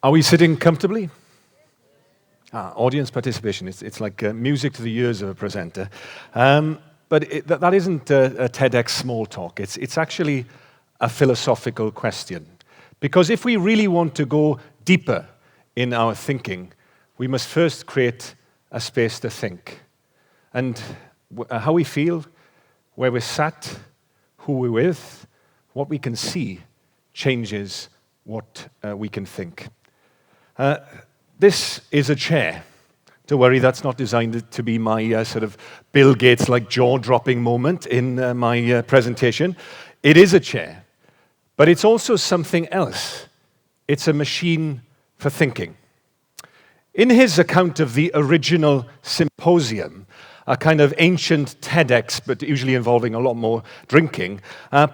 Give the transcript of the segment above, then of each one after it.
Are we sitting comfortably? Audience participation. It's like music to the ears of a presenter. But that isn't a TEDx small talk. It's actually a philosophical question. Because if we really want to go deeper in our thinking, we must first create a space to think. And how we feel, where we're sat, who we're with, what we can see changes what we can think. This is a chair. Don't worry, that's not designed to be my sort of Bill Gates-like jaw-dropping moment in my presentation. It is a chair, but it's also something else. It's a machine for thinking. In his account of the original symposium, a kind of ancient TEDx, but usually involving a lot more drinking,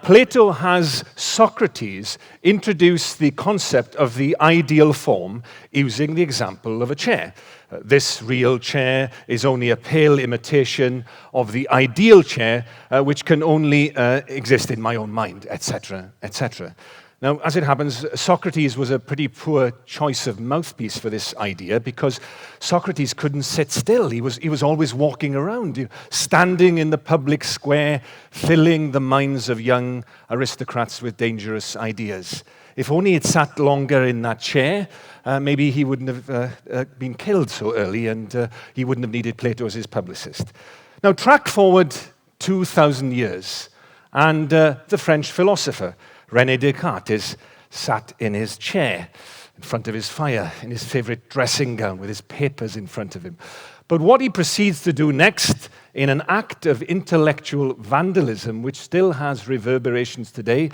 Plato has Socrates introduce the concept of the ideal form using the example of a chair. This real chair is only a pale imitation of the ideal chair, which can only exist in my own mind, etc., etc. Now, as it happens, Socrates was a pretty poor choice of mouthpiece for this idea because Socrates couldn't sit still. He was always walking around, standing in the public square, filling the minds of young aristocrats with dangerous ideas. If only he'd sat longer in that chair, maybe he wouldn't have been killed so early and he wouldn't have needed Plato as his publicist. Now, track forward 2,000 years, and the French philosopher Rene Descartes is sat in his chair in front of his fire, in his favorite dressing gown with his papers in front of him. But what he proceeds to do next, in an act of intellectual vandalism, which still has reverberations today,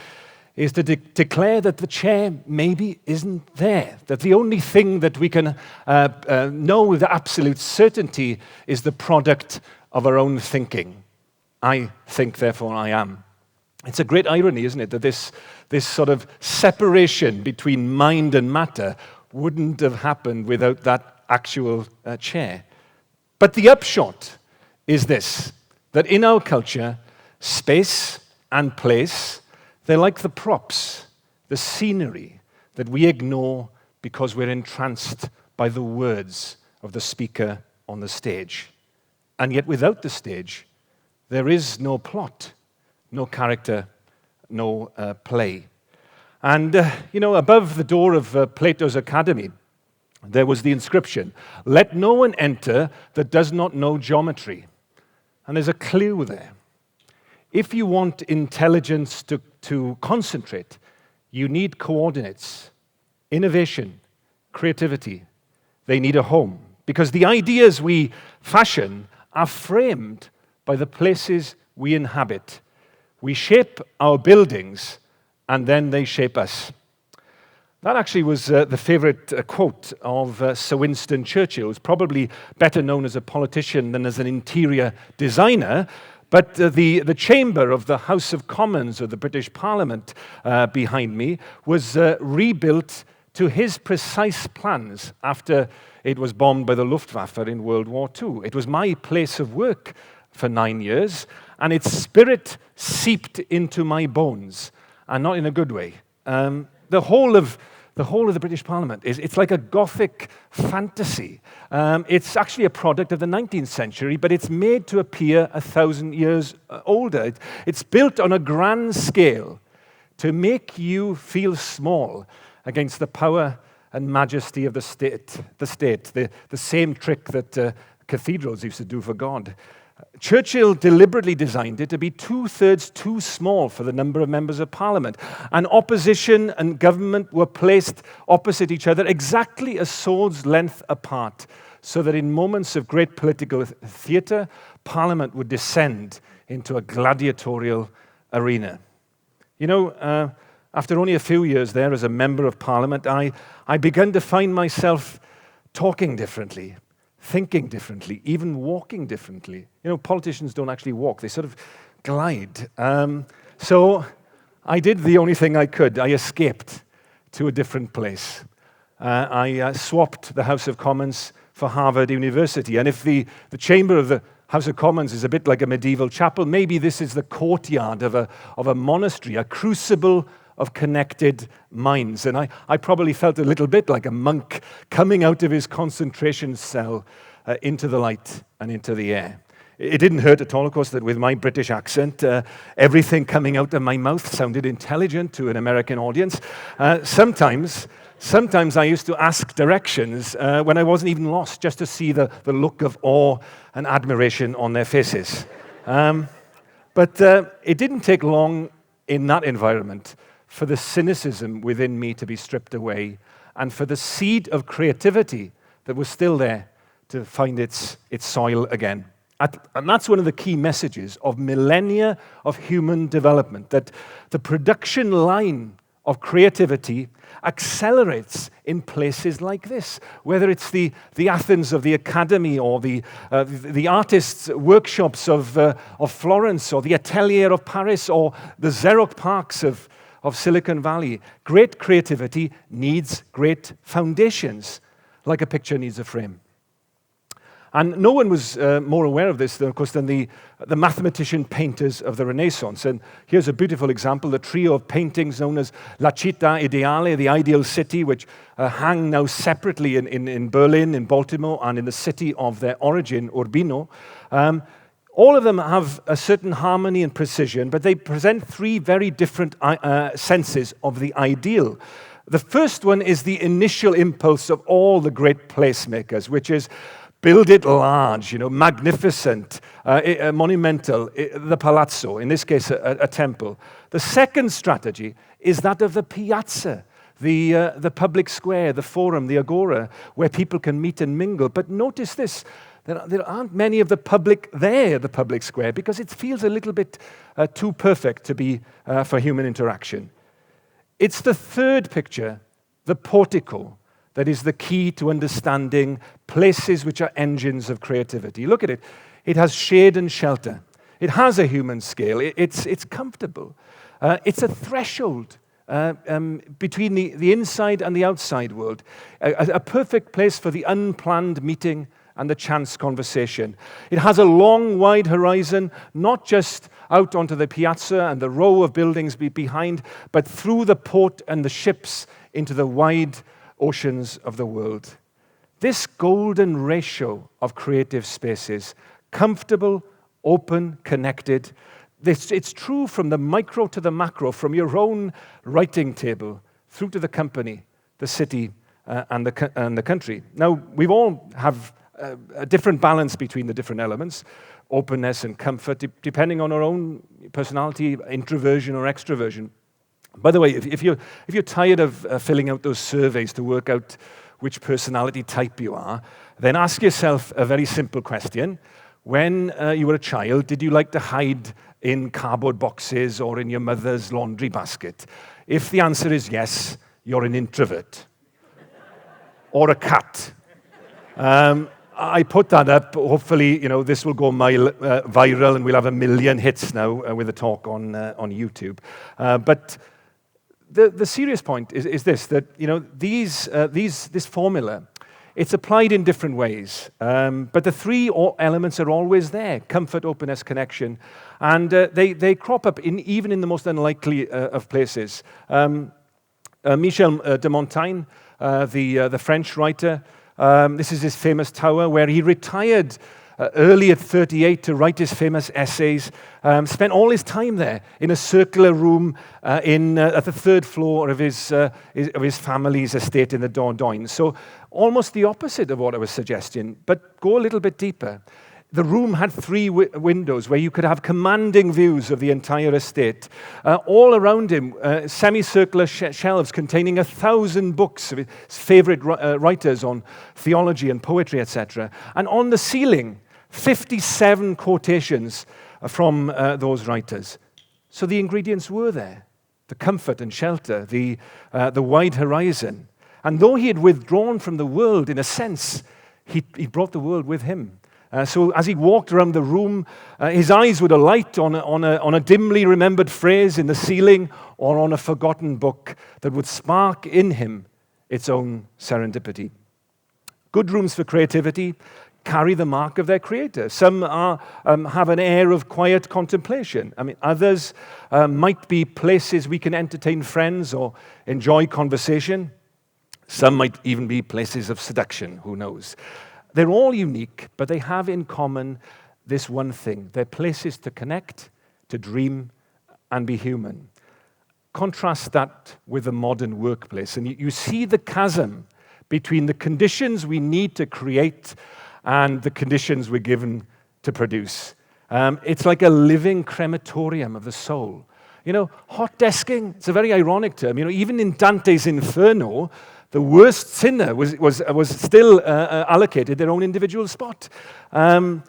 is to declare that the chair maybe isn't there, that the only thing that we can know with absolute certainty is the product of our own thinking. I think, therefore I am. It's a great irony, isn't it, that this sort of separation between mind and matter wouldn't have happened without that actual chair. But the upshot is this, that in our culture, space and place, they're like the props, the scenery that we ignore because we're entranced by the words of the speaker on the stage. And yet without the stage, there is no plot. No character, no play. And, above the door of Plato's academy, there was the inscription, "Let no one enter that does not know geometry." And there's a clue there. If you want intelligence to concentrate, you need coordinates, innovation, creativity. They need a home. Because the ideas we fashion are framed by the places we inhabit. We shape our buildings, and then they shape us. That actually was the favorite quote of Sir Winston Churchill, who's probably better known as a politician than as an interior designer. But the chamber of the House of Commons of the British Parliament behind me was rebuilt to his precise plans after it was bombed by the Luftwaffe in World War II. It was my place of work for 9 years, and its spirit seeped into my bones, and not in a good way. The whole of the British Parliament it's like a Gothic fantasy. It's actually a product of the 19th century, but it's made to appear 1,000 years older. It's built on a grand scale to make you feel small against the power and majesty of the state. The same trick that cathedrals used to do for God. Churchill deliberately designed it to be 2/3 too small for the number of members of Parliament. And opposition and government were placed opposite each other exactly a sword's length apart, so that in moments of great political theatre, Parliament would descend into a gladiatorial arena. After only a few years there as a member of Parliament, I began to find myself talking differently, thinking differently, even walking differently. Politicians don't actually walk, they sort of glide. So I did the only thing I could. I escaped to a different place. I swapped the House of Commons for Harvard University. And if the chamber of the House of Commons is a bit like a medieval chapel, maybe this is the courtyard of a monastery, a crucible of connected minds. And I probably felt a little bit like a monk coming out of his concentration cell into the light and into the air. It didn't hurt at all, of course, that with my British accent, everything coming out of my mouth sounded intelligent to an American audience. Sometimes I used to ask directions when I wasn't even lost, just to see the look of awe and admiration on their faces. But it didn't take long in that environment for the cynicism within me to be stripped away and for the seed of creativity that was still there to find its soil again. And that's one of the key messages of millennia of human development, that the production line of creativity accelerates in places like this, whether it's the Athens of the Academy or the artists' workshops of Florence or the Atelier of Paris or the Xerox parks of Silicon Valley. Great creativity needs great foundations, like a picture needs a frame. And no one was more aware of this, of course, than the mathematician painters of the Renaissance. And here's a beautiful example, the trio of paintings known as La Città Ideale, the ideal city, which hang now separately in Berlin, in Baltimore, and in the city of their origin, Urbino. All of them have a certain harmony and precision, but they present three very different senses of the ideal. The first one is the initial impulse of all the great placemakers, which is build it large, magnificent, monumental, the palazzo, in this case a temple. The second strategy is that of the piazza, the public square, the forum, the agora, where people can meet and mingle. But notice this, there aren't many of the public there, the public square, because it feels a little bit too perfect to be for human interaction. It's the third picture, the portico, that is the key to understanding places which are engines of creativity. Look at it. It has shade and shelter. It has a human scale. It's comfortable. It's a threshold between the inside and the outside world. A perfect place for the unplanned meeting and the chance conversation. It has a long, wide horizon, not just out onto the piazza and the row of buildings behind, but through the port and the ships into the wide oceans of the world. This golden ratio of creative spaces, comfortable, open, connected, it's true from the micro to the macro, from your own writing table through to the company, the city, and the country. Now, we all have a different balance between the different elements, openness and comfort, depending on our own personality, introversion or extroversion. By the way, if you're tired of filling out those surveys to work out which personality type you are, then ask yourself a very simple question. When you were a child, did you like to hide in cardboard boxes or in your mother's laundry basket? If the answer is yes, you're an introvert. Or a cat. I put that up. Hopefully, this will go viral and we'll have 1 million hits now with a talk on YouTube. But the serious point is this, that this formula, it's applied in different ways, but the three elements are always there: comfort, openness, connection, and they crop up even in the most unlikely of places. Michel de Montaigne, the French writer, this is his famous tower where he retired early at 38 to write his famous essays, spent all his time there in a circular room at the third floor of his family's estate in the Dordogne. So almost the opposite of what I was suggesting, but go a little bit deeper. The room had 3 windows where you could have commanding views of the entire estate. All around him, semicircular shelves containing 1,000 books of his favorite writers on theology and poetry, etc. And on the ceiling, 57 quotations from those writers. So the ingredients were there: the comfort and shelter, the wide horizon. And though he had withdrawn from the world, in a sense, he brought the world with him. So as he walked around the room, his eyes would alight on a dimly remembered phrase in the ceiling or on a forgotten book that would spark in him its own serendipity. Good rooms for creativity carry the mark of their creator. Some have an air of quiet contemplation. I mean, others might be places we can entertain friends or enjoy conversation. Some might even be places of seduction, who knows. They're all unique, but they have in common this one thing. They're places to connect, to dream, and be human. Contrast that with the modern workplace, and you see the chasm between the conditions we need to create and the conditions we're given to produce. It's like a living crematorium of the soul. You know, hot desking, it's a very ironic term. You know, even in Dante's Inferno, the worst sinner was still allocated their own individual spot. And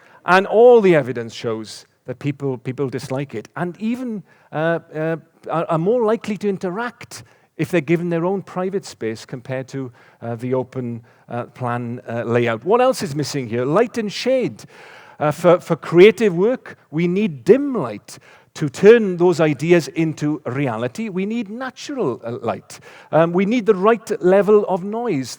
all the evidence shows that people dislike it, and even are more likely to interact if they're given their own private space compared to the open plan layout. What else is missing here? Light and shade. For creative work, we need dim light. To turn those ideas into reality, we need natural light. We need the right level of noise.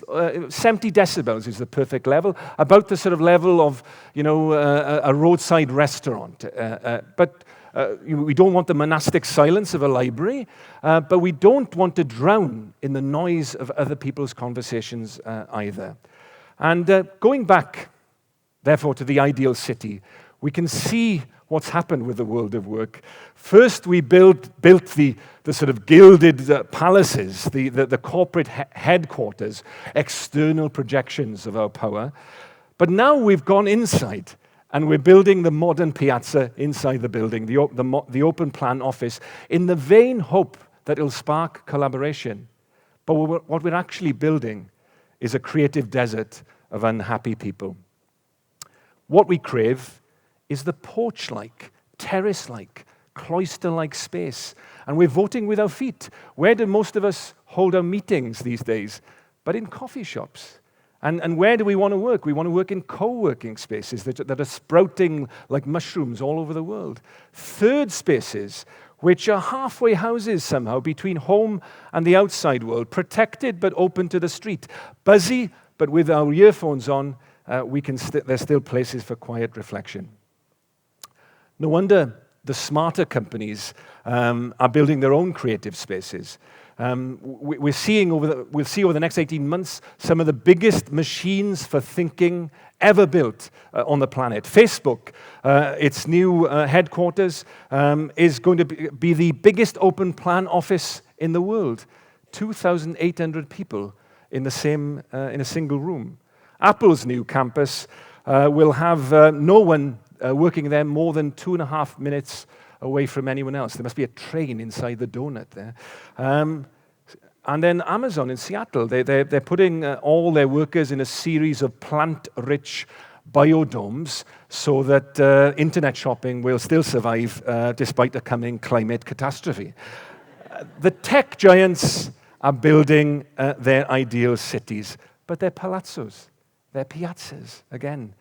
70 decibels is the perfect level, about the sort of level of, you know, a roadside restaurant. But we don't want the monastic silence of a library, but we don't want to drown in the noise of other people's conversations either. And going back, therefore, to the ideal city, we can see what's happened with the world of work. First, we built the sort of gilded palaces, the corporate headquarters, external projections of our power. But now we've gone inside, and we're building the modern piazza inside the building, the open plan office, in the vain hope that it'll spark collaboration. But what we're actually building is a creative desert of unhappy people. What we crave is the porch-like, terrace-like, cloister-like space. And we're voting with our feet. Where do most of us hold our meetings these days? But in coffee shops. And where do we want to work? We want to work in co-working spaces that are sprouting like mushrooms all over the world. Third spaces, which are halfway houses somehow between home and the outside world, protected but open to the street. Buzzy, but with our earphones on, there's still places for quiet reflection. No wonder the smarter companies are building their own creative spaces. We'll see over the next 18 months some of the biggest machines for thinking ever built on the planet. Facebook, its new headquarters, is going to be the biggest open plan office in the world. 2,800 people in a single room. Apple's new campus will have no one working there more than 2.5 minutes away from anyone else. There must be a train inside the donut there. And then Amazon in Seattle, they're putting all their workers in a series of plant-rich biodomes so that internet shopping will still survive despite the coming climate catastrophe. The tech giants are building their ideal cities, but they're palazzos, they're piazzas again.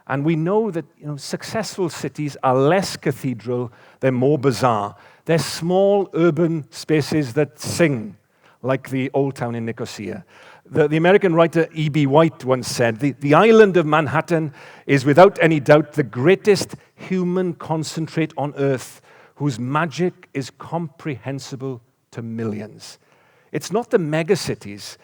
And we know that successful cities are less cathedral, they're more bazaar. They're small urban spaces that sing, like the Old Town in Nicosia. The American writer E.B. White once said, the island of Manhattan is without any doubt the greatest human concentrate on earth, whose magic is comprehensible to millions. It's not the megacities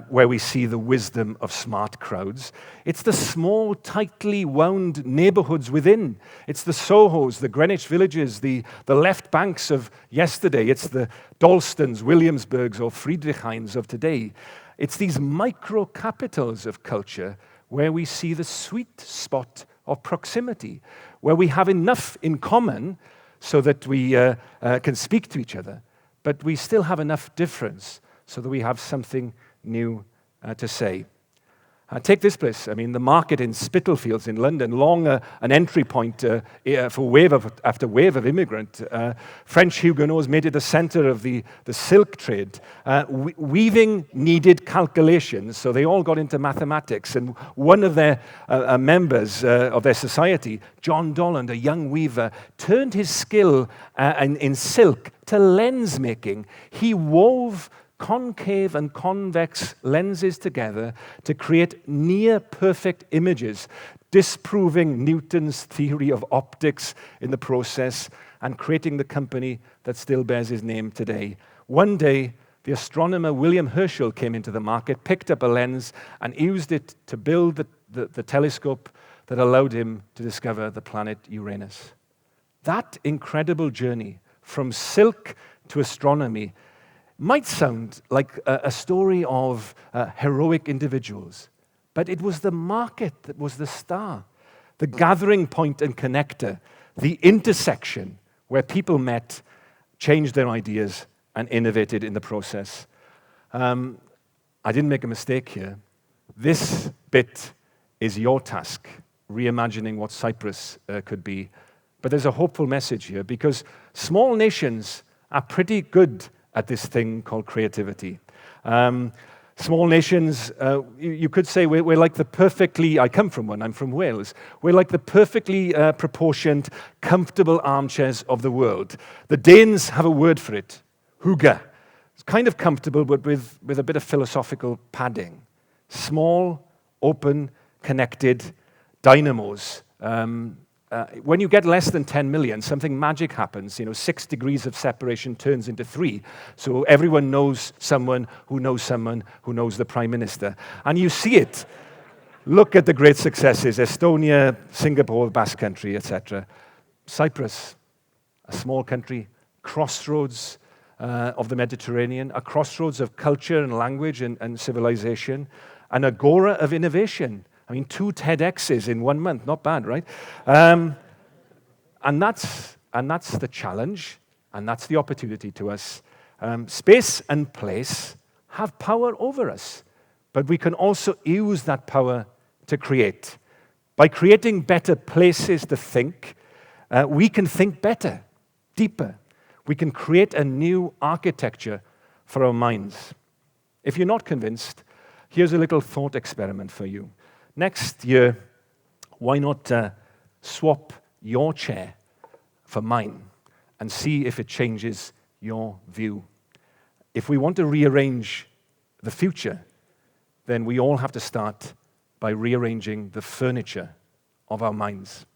where we see the wisdom of smart crowds. It's the small, tightly wound neighborhoods within. It's the Sohos, the Greenwich Villages, the left banks of yesterday. It's the Dalstons, Williamsburgs, or Friedrichshains of today. It's these micro-capitals of culture where we see the sweet spot of proximity, where we have enough in common so that we can speak to each other, but we still have enough difference so that we have something new to say. Take this place. I mean, the market in Spitalfields in London, long an entry point for wave after wave of immigrant. French Huguenots made it the center of the silk trade. Weaving needed calculations, so they all got into mathematics. And one of their members of their society, John Dolland, a young weaver, turned his skill in silk to lens making. He wove concave and convex lenses together to create near-perfect images, disproving Newton's theory of optics in the process and creating the company that still bears his name today. One day, the astronomer William Herschel came into the market, picked up a lens, and used it to build the telescope that allowed him to discover the planet Uranus. That incredible journey from silk to astronomy might sound like a story of heroic individuals, but it was the market that was the star, the gathering point and connector, the intersection where people met, changed their ideas, and innovated in the process. I didn't make a mistake here. This bit is your task, reimagining what Cyprus could be. But there's a hopeful message here, because small nations are pretty good at this thing called creativity. Small nations, you could say we're like the perfectly, I come from one, I'm from Wales, we're like the perfectly proportioned, comfortable armchairs of the world. The Danes have a word for it, hygge. It's kind of comfortable, but with a bit of philosophical padding. Small, open, connected dynamos. When you get less than 10 million, something magic happens. 6 degrees of separation turns into 3. So everyone knows someone who knows the Prime Minister. And you see it. Look at the great successes, Estonia, Singapore, Basque Country, etc. Cyprus, a small country, crossroads of the Mediterranean, a crossroads of culture and language and civilization, an agora of innovation. 2 TEDx's in 1 month, not bad, right? And that's the challenge, and that's the opportunity to us. Space and place have power over us, but we can also use that power to create. By creating better places to think, we can think better, deeper. We can create a new architecture for our minds. If you're not convinced, here's a little thought experiment for you. Next year, why not swap your chair for mine and see if it changes your view? If we want to rearrange the future, then we all have to start by rearranging the furniture of our minds.